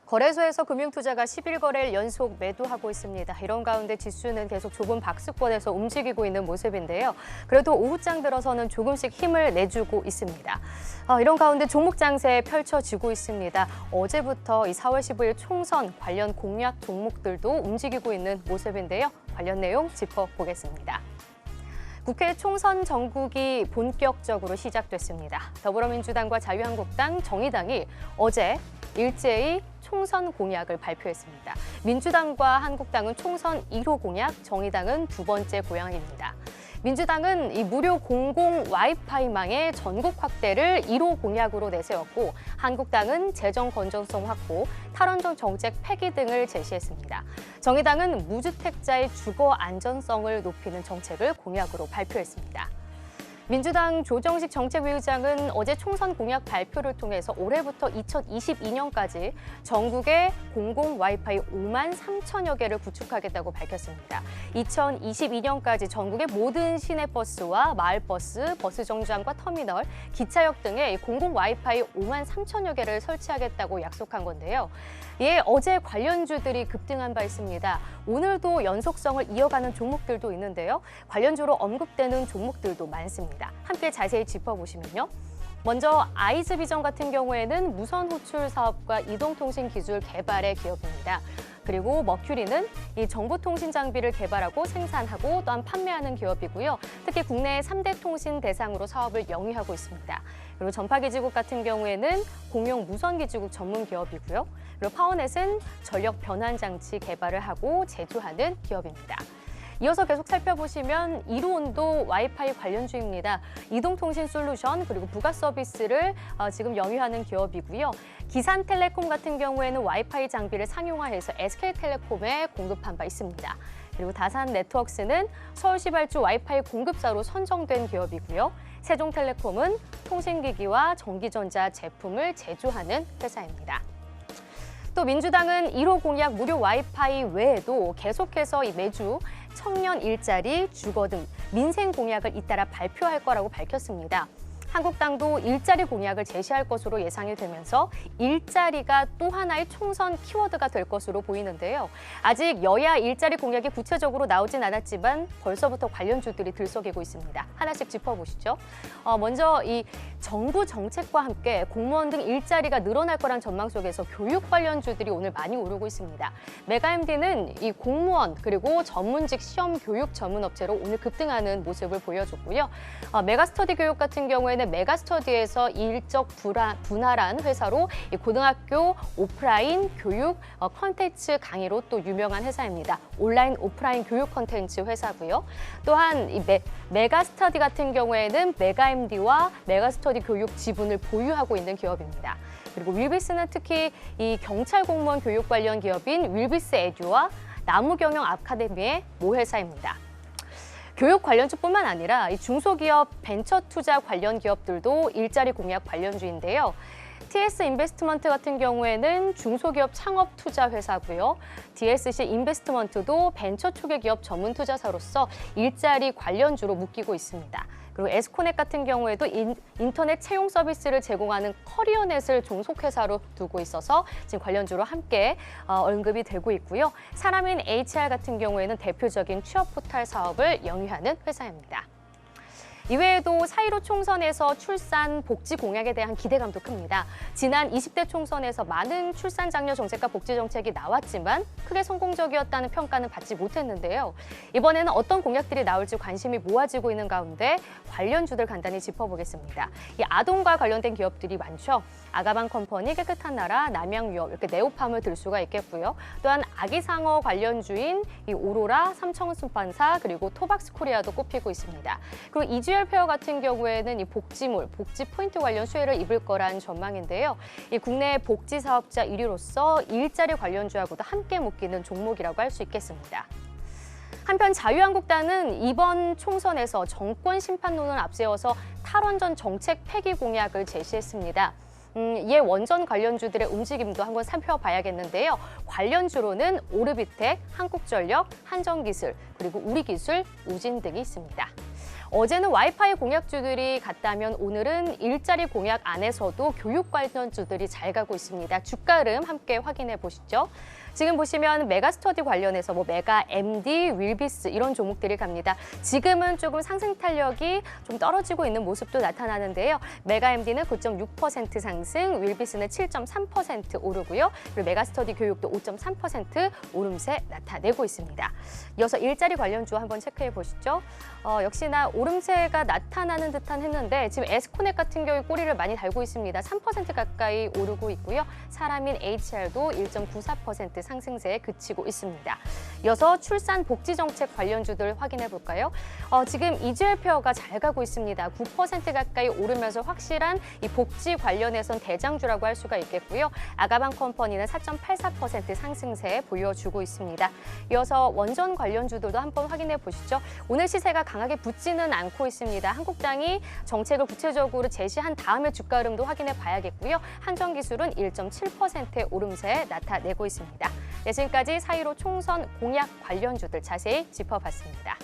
거래소에서 금융투자가 10일 거래일 연속 매도하고 있습니다. 이런 가운데 지수는 계속 좁은 박스권에서 움직이고 있는 모습인데요. 그래도 오후장 들어서는 조금씩 힘을 내주고 있습니다. 이런 가운데 종목 장세 펼쳐지고 있습니다. 어제부터 이 4월 15일 총선 관련 공약 종목들도 움직이고 있는 모습인데요. 관련 내용 짚어보겠습니다. 국회 총선 정국이 본격적으로 시작됐습니다. 더불어민주당과 자유한국당, 정의당이 어제 일제히 총선 공약을 발표했습니다. 민주당과 한국당은 총선 1호 공약, 정의당은 두 번째 공약입니다. 민주당은 이 무료 공공 와이파이망의 전국 확대를 1호 공약으로 내세웠고, 한국당은 재정 건전성 확보, 탈원전 정책 폐기 등을 제시했습니다. 정의당은 무주택자의 주거 안전성을 높이는 정책을 공약으로 발표했습니다. 민주당 조정식 정책위의장은 어제 총선 공약 발표를 통해서 올해부터 2022년까지 전국에 공공 와이파이 5만 3천여 개를 구축하겠다고 밝혔습니다. 2022년까지 전국의 모든 시내버스와 마을버스, 버스 정류장과 터미널, 기차역 등에 공공 와이파이 5만 3천여 개를 설치하겠다고 약속한 건데요. 이에 어제 관련주들이 급등한 바 있습니다. 오늘도 연속성을 이어가는 종목들도 있는데요. 관련주로 언급되는 종목들도 많습니다. 함께 자세히 짚어보시면요. 먼저 아이즈비전 같은 경우에는 무선 호출 사업과 이동통신 기술 개발의 기업입니다. 그리고 머큐리는 이 정보통신 장비를 개발하고 생산하고 또한 판매하는 기업이고요. 특히 국내 3대 통신 대상으로 사업을 영위하고 있습니다. 그리고 전파기지국 같은 경우에는 공용 무선기지국 전문 기업이고요. 그리고 파워넷은 전력 변환 장치 개발을 하고 제조하는 기업입니다. 이어서 계속 살펴보시면 이루온도 와이파이 관련주입니다. 이동통신 솔루션 그리고 부가 서비스를 지금 영위하는 기업이고요. 기산텔레콤 같은 경우에는 와이파이 장비를 상용화해서 SK텔레콤에 공급한 바 있습니다. 그리고 다산네트워크스는 서울시 발주 와이파이 공급사로 선정된 기업이고요. 세종텔레콤은 통신기기와 전기전자 제품을 제조하는 회사입니다. 또 민주당은 1호 공약 무료 와이파이 외에도 계속해서 매주 청년 일자리, 주거 등 민생 공약을 잇따라 발표할 거라고 밝혔습니다. 한국당도 일자리 공약을 제시할 것으로 예상이 되면서 일자리가 또 하나의 총선 키워드가 될 것으로 보이는데요. 아직 여야 일자리 공약이 구체적으로 나오진 않았지만 벌써부터 관련주들이 들썩이고 있습니다. 하나씩 짚어보시죠. 먼저 이 정부 정책과 함께 공무원 등 일자리가 늘어날 거란 전망 속에서 교육 관련주들이 오늘 많이 오르고 있습니다. 메가MD는 이 공무원 그리고 전문직 시험 교육 전문 업체로 오늘 급등하는 모습을 보여줬고요. 메가스터디 교육 같은 경우에는 메가스터디에서 일적 분할한 회사로 고등학교 오프라인 교육 콘텐츠 강의로 또 유명한 회사입니다. 온라인 오프라인 교육 콘텐츠 회사고요. 또한 이 메가스터디 같은 경우에는 메가MD와 메가스터디 교육 지분을 보유하고 있는 기업입니다. 그리고 윌비스는 특히 이 경찰 공무원 교육 관련 기업인 윌비스 에듀와 나무경영 아카데미의 모회사입니다. 교육 관련주뿐만 아니라 이 중소기업 벤처 투자 관련 기업들도 일자리 공약 관련주인데요. TS 인베스트먼트 같은 경우에는 중소기업 창업 투자 회사고요. DSC 인베스트먼트도 벤처 초기 기업 전문 투자사로서 일자리 관련주로 묶이고 있습니다. 그리고 에스코넷 같은 경우에도 인터넷 채용 서비스를 제공하는 커리어넷을 종속회사로 두고 있어서 지금 관련주로 함께 언급이 되고 있고요. 사람인 HR 같은 경우에는 대표적인 취업 포털 사업을 영위하는 회사입니다. 이외에도 4.15 총선에서 출산 복지 공약에 대한 기대감도 큽니다. 지난 20대 총선에서 많은 출산 장려 정책과 복지 정책이 나왔지만 크게 성공적이었다는 평가는 받지 못했는데요. 이번에는 어떤 공약들이 나올지 관심이 모아지고 있는 가운데 관련주들 간단히 짚어보겠습니다. 이 아동과 관련된 기업들이 많죠. 아가방 컴퍼니, 깨끗한 나라, 남양유업 이렇게 네오팜을 들 수가 있겠고요. 또한 아기상어 관련주인 이 오로라, 삼청은 수판사 그리고 토박스 코리아도 꼽히고 있습니다. 그리고 이주열 페어 같은 경우에는 이 복지몰, 복지 포인트 관련 수혜를 입을 거란 전망인데요. 이 국내 복지 사업자 1위로서 일자리 관련주하고도 함께 묶이는 종목이라고 할 수 있겠습니다. 한편 자유한국당은 이번 총선에서 정권 심판론을 앞세워서 탈원전 정책 폐기 공약을 제시했습니다. 이에 원전 관련주들의 움직임도 한번 살펴봐야겠는데요. 관련주로는 오르비텍, 한국전력, 한전기술, 그리고 우리기술, 우진 등이 있습니다. 어제는 와이파이 공약주들이 갔다면 오늘은 일자리 공약 안에서도 교육 관련주들이 잘 가고 있습니다. 주가 흐름 함께 확인해 보시죠. 지금 보시면 메가스터디 관련해서 메가 MD, 윌비스 이런 종목들이 갑니다. 지금은 조금 상승 탄력이 좀 떨어지고 있는 모습도 나타나는데요. 메가 MD는 9.6% 상승, 윌비스는 7.3% 오르고요. 그리고 메가스터디 교육도 5.3% 오름세 나타내고 있습니다. 이어서 일자리 관련주 한번 체크해 보시죠. 역시나 오름세가 나타나는 듯한 했는데 지금 에스코넥 같은 경우에 꼬리를 많이 달고 있습니다. 3% 가까이 오르고 있고요. 사람인 HR도 1.94% 상승세에 그치고 있습니다. 이어서 출산 복지 정책 관련주들 확인해 볼까요? 지금 이주열 페어가 잘 가고 있습니다. 9% 가까이 오르면서 확실한 이 복지 관련해선 대장주라고 할 수가 있겠고요. 아가방 컴퍼니는 4.84% 상승세 보여주고 있습니다. 이어서 원전 관련주들도 한번 확인해 보시죠. 오늘 시세가 강하게 붙지는 않고 있습니다. 한국장이 정책을 구체적으로 제시한 다음에 주가 흐름도 확인해 봐야겠고요. 한전기술은 1.7%의 오름세 나타내고 있습니다. 네, 지금까지 4.15 총선 공약 관련주들 자세히 짚어봤습니다.